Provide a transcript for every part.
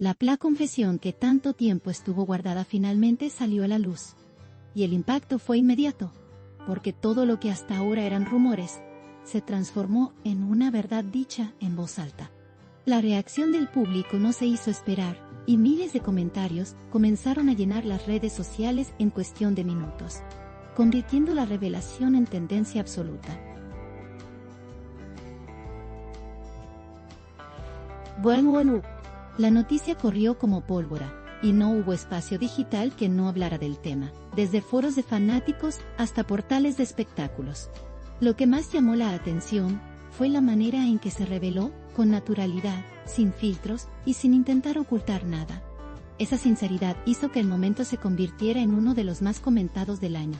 La confesión que tanto tiempo estuvo guardada finalmente salió a la luz. Y el impacto fue inmediato, porque todo lo que hasta ahora eran rumores, se transformó en una verdad dicha en voz alta. La reacción del público no se hizo esperar, y miles de comentarios comenzaron a llenar las redes sociales en cuestión de minutos, convirtiendo la revelación en tendencia absoluta. Bueno, la noticia corrió como pólvora, y no hubo espacio digital que no hablara del tema, desde foros de fanáticos hasta portales de espectáculos. Lo que más llamó la atención fue la manera en que se reveló, con naturalidad, sin filtros y sin intentar ocultar nada. Esa sinceridad hizo que el momento se convirtiera en uno de los más comentados del año.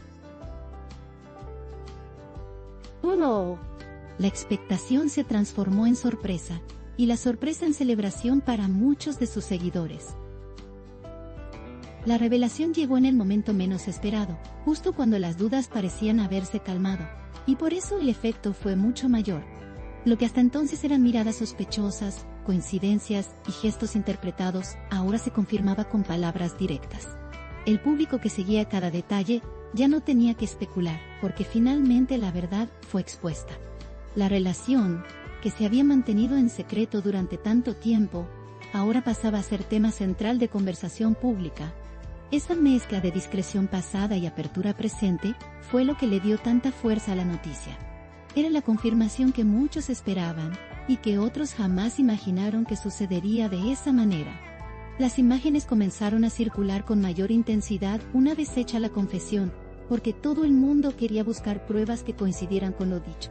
La expectación se transformó en sorpresa, y la sorpresa en celebración para muchos de sus seguidores. La revelación llegó en el momento menos esperado, justo cuando las dudas parecían haberse calmado, y por eso el efecto fue mucho mayor. Lo que hasta entonces eran miradas sospechosas, coincidencias y gestos interpretados, ahora se confirmaba con palabras directas. El público que seguía cada detalle ya no tenía que especular, porque finalmente la verdad fue expuesta. La relación, que se había mantenido en secreto durante tanto tiempo, ahora pasaba a ser tema central de conversación pública. Esa mezcla de discreción pasada y apertura presente fue lo que le dio tanta fuerza a la noticia. Era la confirmación que muchos esperaban, y que otros jamás imaginaron que sucedería de esa manera. Las imágenes comenzaron a circular con mayor intensidad una vez hecha la confesión, porque todo el mundo quería buscar pruebas que coincidieran con lo dicho.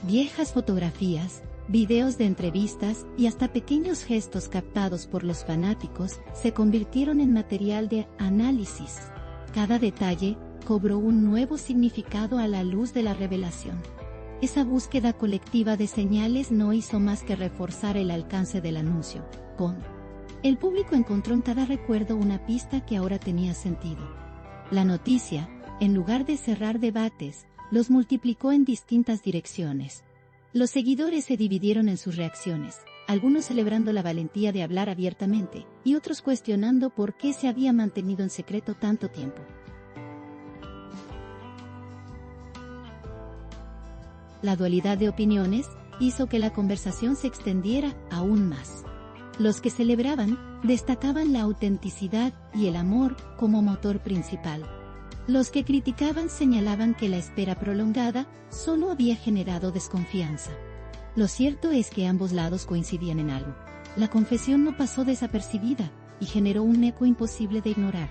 Viejas fotografías, videos de entrevistas y hasta pequeños gestos captados por los fanáticos se convirtieron en material de análisis. Cada detalle cobró un nuevo significado a la luz de la revelación. Esa búsqueda colectiva de señales no hizo más que reforzar el alcance del anuncio. El público encontró en cada recuerdo una pista que ahora tenía sentido. La noticia, en lugar de cerrar debates, los multiplicó en distintas direcciones. Los seguidores se dividieron en sus reacciones, algunos celebrando la valentía de hablar abiertamente, y otros cuestionando por qué se había mantenido en secreto tanto tiempo. La dualidad de opiniones hizo que la conversación se extendiera aún más. Los que celebraban destacaban la autenticidad y el amor como motor principal. Los que criticaban señalaban que la espera prolongada solo había generado desconfianza. Lo cierto es que ambos lados coincidían en algo. La confesión no pasó desapercibida, y generó un eco imposible de ignorar.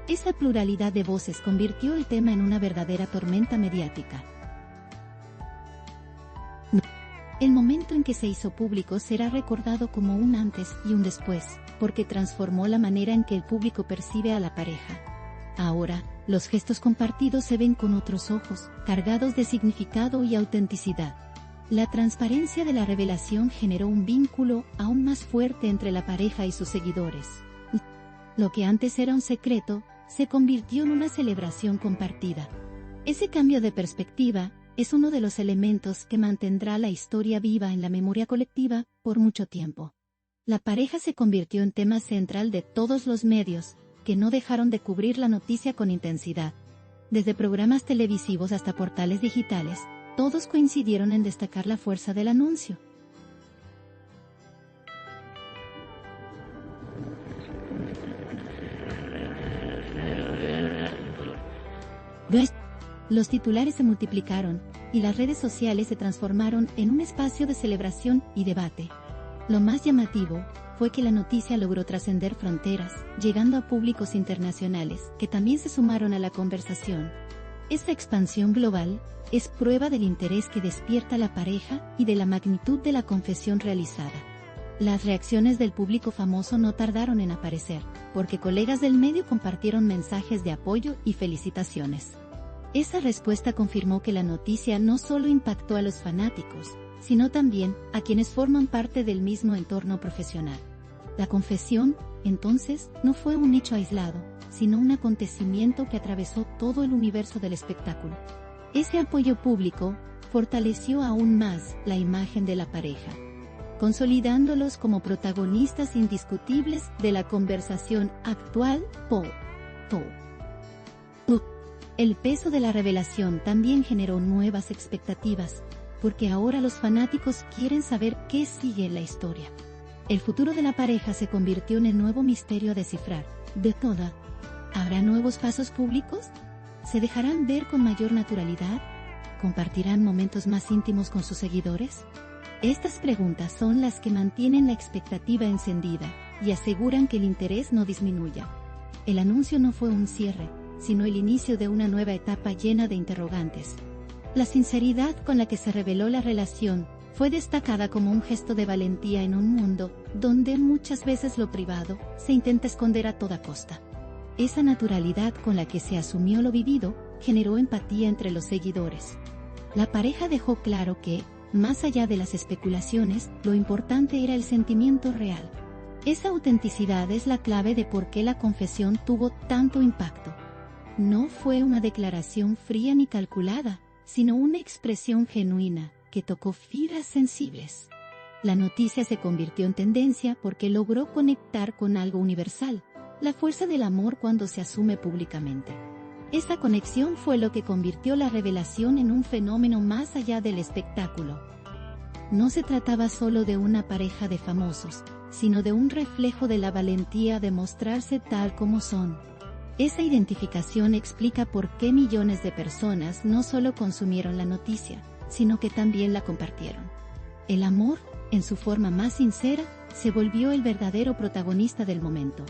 Esa pluralidad de voces convirtió el tema en una verdadera tormenta mediática. El momento en que se hizo público será recordado como un antes y un después, porque transformó la manera en que el público percibe a la pareja. Ahora, los gestos compartidos se ven con otros ojos, cargados de significado y autenticidad. La transparencia de la revelación generó un vínculo aún más fuerte entre la pareja y sus seguidores. Lo que antes era un secreto, se convirtió en una celebración compartida. Ese cambio de perspectiva es uno de los elementos que mantendrá la historia viva en la memoria colectiva por mucho tiempo. La pareja se convirtió en tema central de todos los medios, que no dejaron de cubrir la noticia con intensidad. Desde programas televisivos hasta portales digitales, todos coincidieron en destacar la fuerza del anuncio. Los titulares se multiplicaron, y las redes sociales se transformaron en un espacio de celebración y debate. Lo más llamativo fue que la noticia logró trascender fronteras, llegando a públicos internacionales, que también se sumaron a la conversación. Esta expansión global es prueba del interés que despierta la pareja y de la magnitud de la confesión realizada. Las reacciones del público famoso no tardaron en aparecer, porque colegas del medio compartieron mensajes de apoyo y felicitaciones. Esa respuesta confirmó que la noticia no solo impactó a los fanáticos, sino también a quienes forman parte del mismo entorno profesional. La confesión, entonces, no fue un hecho aislado, sino un acontecimiento que atravesó todo el universo del espectáculo. Ese apoyo público fortaleció aún más la imagen de la pareja. consolidándolos como protagonistas indiscutibles de la conversación actual. El peso de la revelación también generó nuevas expectativas, porque ahora los fanáticos quieren saber qué sigue en la historia. El futuro de la pareja se convirtió en el nuevo misterio a descifrar. De toda, ¿habrá nuevos pasos públicos? ¿Se dejarán ver con mayor naturalidad? ¿Compartirán momentos más íntimos con sus seguidores? Estas preguntas son las que mantienen la expectativa encendida y aseguran que el interés no disminuya. El anuncio no fue un cierre, sino el inicio de una nueva etapa llena de interrogantes. La sinceridad con la que se reveló la relación fue destacada como un gesto de valentía en un mundo donde muchas veces lo privado se intenta esconder a toda costa. Esa naturalidad con la que se asumió lo vivido generó empatía entre los seguidores. La pareja dejó claro que, más allá de las especulaciones, lo importante era el sentimiento real. Esa autenticidad es la clave de por qué la confesión tuvo tanto impacto. No fue una declaración fría ni calculada, sino una expresión genuina que tocó fibras sensibles. La noticia se convirtió en tendencia porque logró conectar con algo universal, la fuerza del amor cuando se asume públicamente. Esta conexión fue lo que convirtió la revelación en un fenómeno más allá del espectáculo. No se trataba solo de una pareja de famosos, sino de un reflejo de la valentía de mostrarse tal como son. Esa identificación explica por qué millones de personas no solo consumieron la noticia, sino que también la compartieron. El amor, en su forma más sincera, se volvió el verdadero protagonista del momento.